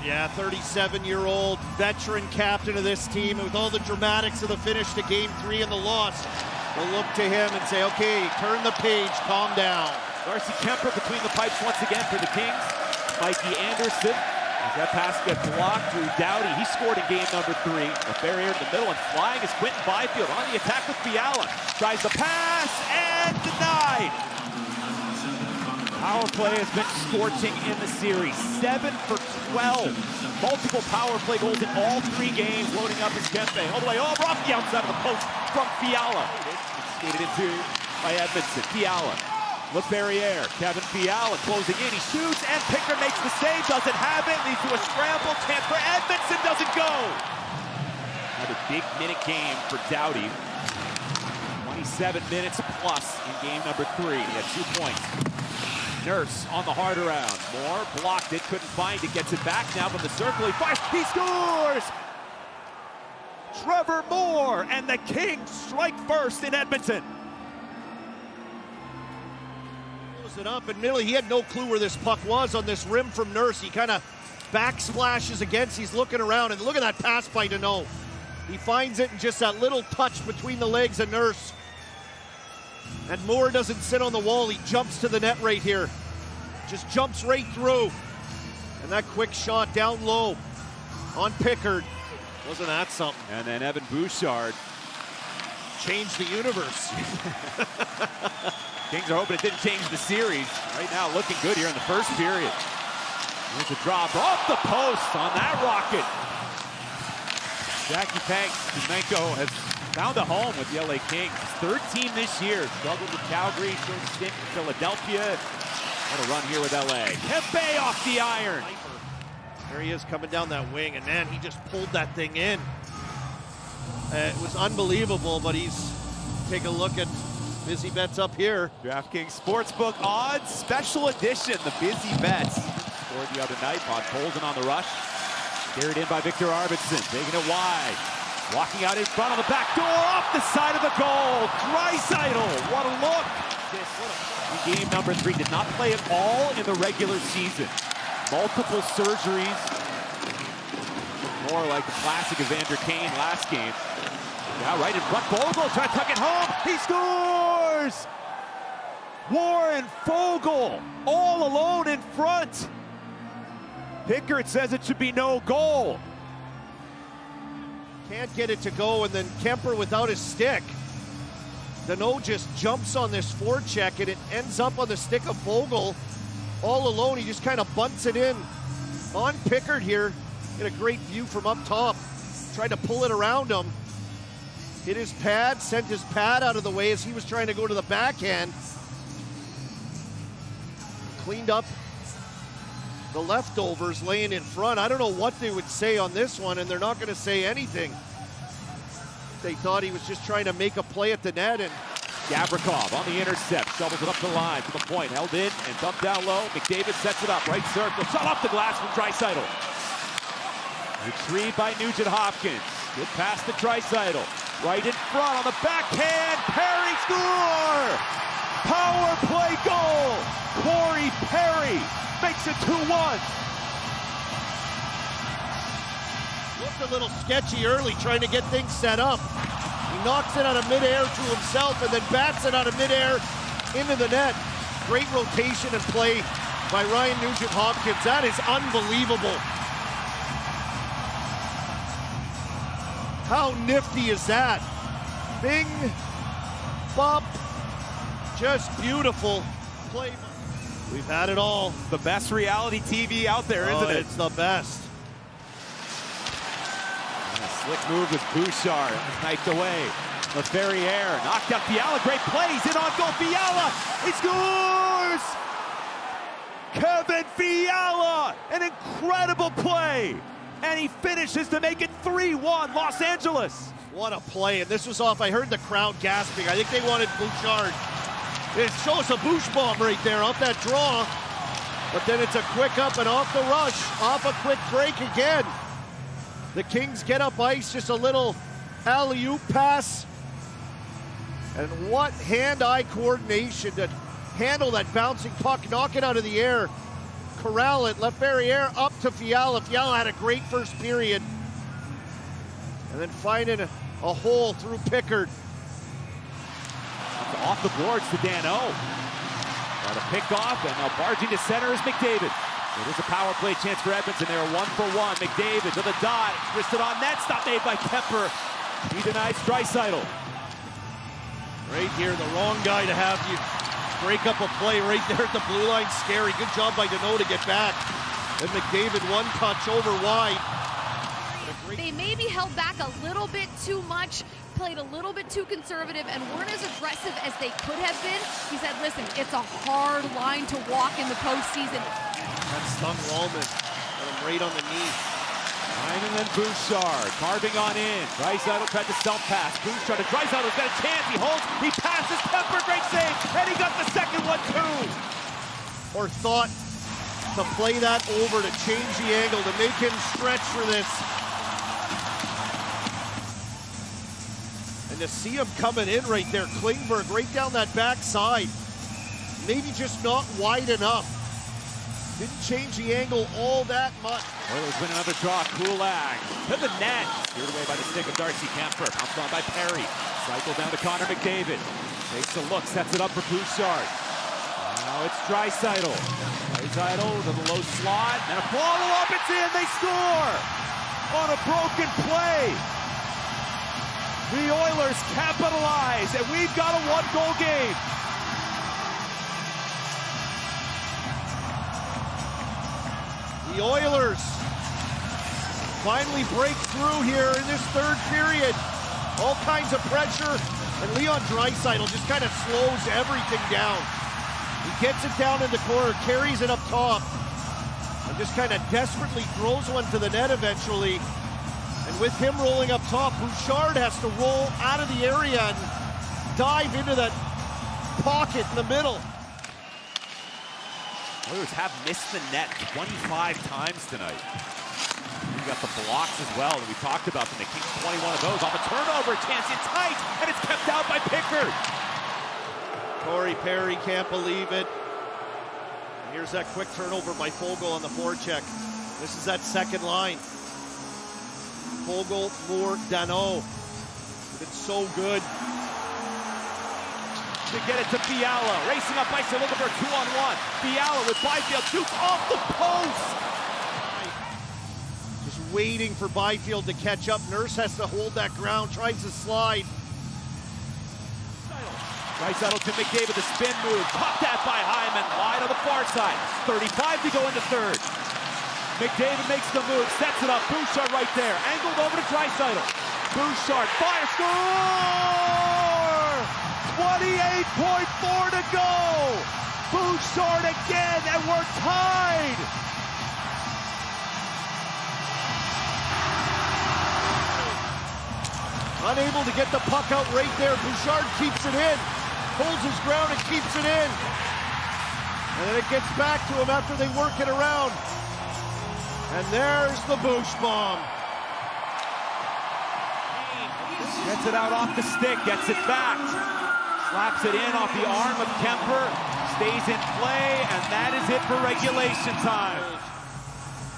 Yeah, 37-year-old veteran captain of this team. With all the dramatics of the finish to Game 3 and the loss, we'll look to him and say, okay, turn the page, calm down. Darcy Kemper between the pipes once again for the Kings. Mikey Anderson, as that pass gets blocked through Doughty. He scored in game number 3. A barrier in the middle, and flying is Quinton Byfield on the attack with Fiala. Tries the pass and denied. Power play has been scorching in the series. 7 for 12. Multiple power play goals in all 3 games. Loading up his Kempe. All the way over off the outside of the post from Fiala. Skated into by Edmonton. Fiala. LaFerriere. Kevin Fiala closing in. He shoots and Pickard makes the save. Doesn't have it. Leads to a scramble. Chance for Edmonton. Doesn't go. Another big minute game for Doughty. 27 minutes plus in game number 3. He had 2 points. Nurse on the hard around. Moore blocked it, couldn't find it, gets it back now from the circle. He fires, he scores! Trevor Moore and the Kings strike first in Edmonton. Close it up, and Millie, he had no clue where this puck was on this rim from Nurse. He kind of backsplashes against, he's looking around, and look at that pass by Deneau. He finds it in just that little touch between the legs of Nurse. And Moore doesn't sit on the wall, he jumps to the net right here. Just jumps right through. And that quick shot down low on Pickard. Wasn't that something? And then Evan Bouchard changed the universe. Kings are hoping it didn't change the series. Right now looking good here in the first period. There's a drop off the post on that rocket. Jackie Pank has found a home with the LA Kings. His 3rd team this year. Struggled with Calgary, short stint in Philadelphia. What a run here with LA. Kempe off the iron. There he is coming down that wing, and man, he just pulled that thing in. It was unbelievable, but take a look at Busy Bets up here. DraftKings Sportsbook odds, special edition, the Busy Bets. Scored the other night, Bob Colson on the rush. Carried in by Victor Arvidsson, taking it wide. Walking out in front on the back door, off the side of the goal. Draisaitl, what a look. In game number 3, did not play at all in the regular season. Multiple surgeries. More like the classic Evander Kane last game. Now right in front, Fogle trying to tuck it home. He scores! Warren Fogle, all alone in front. Pickard says it should be no goal. Can't get it to go, and then Kemper without his stick. Deneau just jumps on this forecheck, and it ends up on the stick of Fogle. All alone, he just kind of bunts it in on Pickard here. Get a great view from up top. Tried to pull it around him. Hit his pad, sent his pad out of the way as he was trying to go to the backhand. Cleaned up the leftovers laying in front. I don't know what they would say on this one, and they're not going to say anything. They thought he was just trying to make a play at the net, and Gavrikov on the intercept, shovels it up the line to the point, held in and dumped down low. McDavid sets it up, right circle, shot off the glass from Draisaitl. Retrieved by Nugent Hopkins. Good pass to Draisaitl. Right in front on the backhand, Perry score! Power play goal! Corey Perry makes it 2-1. Looked a little sketchy early, trying to get things set up. He knocks it out of midair to himself and then bats it out of midair into the net. Great rotation and play by Ryan Nugent-Hopkins. That is unbelievable. How nifty is that? Bing, bop, just beautiful play. We've had it all. The best reality TV out there, isn't it? It's the best. And a slick move with Bouchard, sniped away. LaFerriere knocked out Fiala, great plays, in on goal, Fiala, he scores! Kevin Fiala, an incredible play, and he finishes to make it 3-1 Los Angeles. What a play, and this was off, I heard the crowd gasping. I think they wanted Bouchard. It shows a Bouch bomb right there off that draw, but then it's a quick up and off the rush, off a quick break again. The Kings get up ice, just a little alley-oop pass. And what hand-eye coordination to handle that bouncing puck, knock it out of the air. corral it. Left barriere up to Fiala. Fiala had a great first period. And then finding a hole through Pickard. Off the boards to Dano. Got a pick off, and now barging to center is McDavid. It is a power play chance for Edmonton. They are 1-for-1. McDavid to the dot. Wristed on net. Stop made by Kemper. He denies Draisaitl. Right here, the wrong guy to have you break up a play right there at the blue line. Scary. Good job by Dano to get back. Then McDavid one touch over wide. They maybe held back a little bit too much, played a little bit too conservative, and weren't as aggressive as they could have been. He said, listen, it's a hard line to walk in the postseason. That stung Wallman. Got him right on the knee. Hyman and Bouchard carving on in. Draisaitl tried to self-pass. Bouchard to Draisaitl's got a chance. He holds, he passes, Kemper, great save, and he got the second one too. Or thought to play that over, to change the angle, to make him stretch for this. And to see him coming in right there, Klingberg right down that backside. Maybe just not wide enough. Didn't change the angle all that much. Oilers win another draw. Kulak to the net. Steered away by the stick of Darcy Kemper. Bounced on by Perry. Cycle down to Connor McDavid. Takes a look, sets it up for Bouchard. Now it's Draisaitl. Draisaitl to the low slot. And a follow-up, it's in, they score! On a broken play. The Oilers capitalize, and we've got a one-goal game. The Oilers finally break through here in this third period. All kinds of pressure, and Leon Draisaitl just kind of slows everything down. He gets it down in the corner, carries it up top, and just kind of desperately throws one to the net eventually. And with him rolling up top, Bouchard has to roll out of the area and dive into that pocket in the middle. Oilers have missed the net 25 times tonight. We got the blocks as well, and we talked about them. They keep 21 of those. Off a turnover, chance in tight, and it's kept out by Pickard. Corey Perry can't believe it. And here's that quick turnover by Fogle on the forecheck. This is that second line. Fogle, Moore, Dano. Been so good. To get it to Fiala. Racing up ice, looking for a 2-on-1. Fiala with Byfield shoots off the post. Just waiting for Byfield to catch up. Nurse has to hold that ground, tries to slide. Draisaitl to McDavid, the spin move. Caught that by Hyman, wide on the far side. 35 to go into third. McDavid makes the move, sets it up. Bouchard right there, angled over to Draisaitl. Bouchard, fire, score! 28.4 to go. Bouchard again, and we're tied. Unable to get the puck out right there. Bouchard keeps it in, holds his ground and keeps it in. And then it gets back to him after they work it around. And there's the Bouch bomb. Gets it out off the stick, gets it back. Slaps it in off the arm of Kemper. Stays in play, and that is it for regulation time.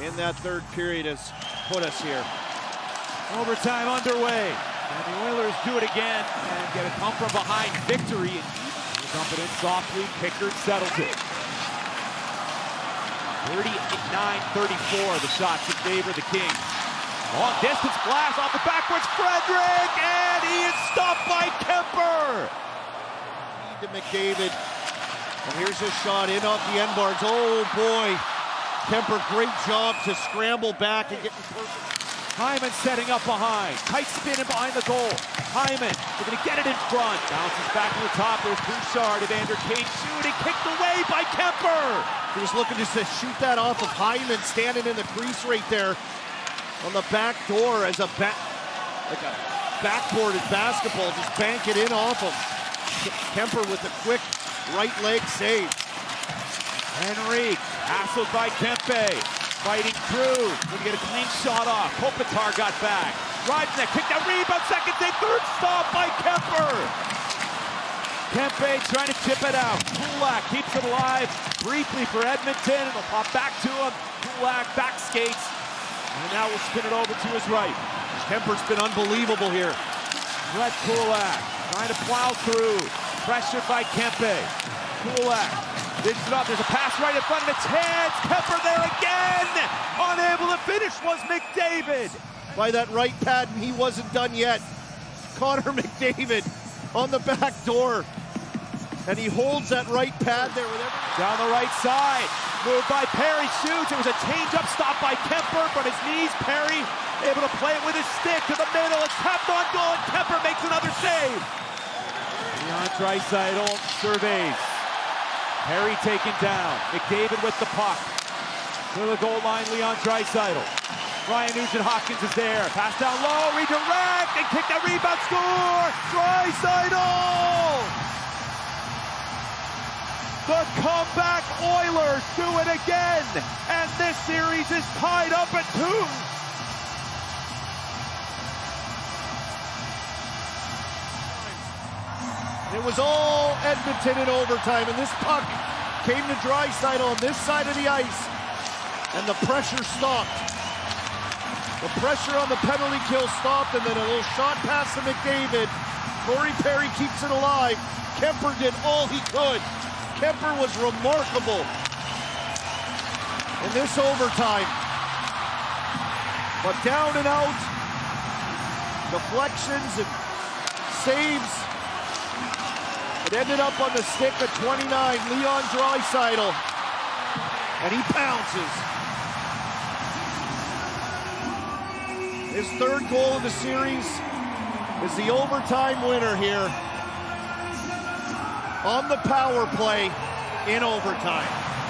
In that third period has put us here. Overtime underway. And the Oilers do it again and get a come from behind victory. Dump it in softly, Pickard settles it. 39-34, the shots in favor of the Kings. Long distance blast off the backwards, Frederick, and he is stopped by Kemper. To McDavid, and here's his shot in off the end bars. Oh boy, Kemper, great job to scramble back and get in perfect. Hyman setting up behind, tight spin in behind the goal. Hyman, they're gonna get it in front. Bounces back to the top, there's Bouchard, Evander Kane shooting, kicked away by Kemper. He was looking just to shoot that off of Hyman, standing in the crease right there on the back door as like a backboarded basketball, just bank it in off him. Kemper with a quick right leg save. Henrique, hassled by Kempe, fighting through, gonna get a clean shot off. Kopitar got back, rides that, kick that rebound, second save, third stop by Kemper. Kempe trying to chip it out. Kulak keeps it alive briefly for Edmonton. It'll pop back to him. Kulak back skates. And now we'll spin it over to his right. Kemper's been unbelievable here. Brett Kulak trying to plow through. Pressured by Kempe. Kulak digs it up. There's a pass right in front of its hands. Kemper there again. Unable to finish was McDavid. By that right pad, and he wasn't done yet. Connor McDavid on the back door. And he holds that right pad there with everything. Down the right side. Moved by Perry, shoots. It was a change-up stop by Kemper from his knees. Perry able to play it with his stick to the middle. It's tapped on goal, and Kemper makes another save. Draisaitl surveys. Perry taken down. McDavid with the puck. To the goal line, Draisaitl. Ryan Nugent-Hopkins is there. Pass down low, redirect, and kick that rebound, score! Draisaitl! The comeback Oilers do it again, and this series is tied up at 2. It was all Edmonton in overtime, and this puck came to Draisaitl on this side of the ice, and the pressure stopped. The pressure on the penalty kill stopped, and then a little shot pass to McDavid. Corey Perry keeps it alive. Kemper did all he could. Kemper was remarkable in this overtime. But down and out, deflections and saves. It ended up on the stick at 29, Draisaitl, and he pounces. His third goal of the series is the overtime winner here on the power play in overtime.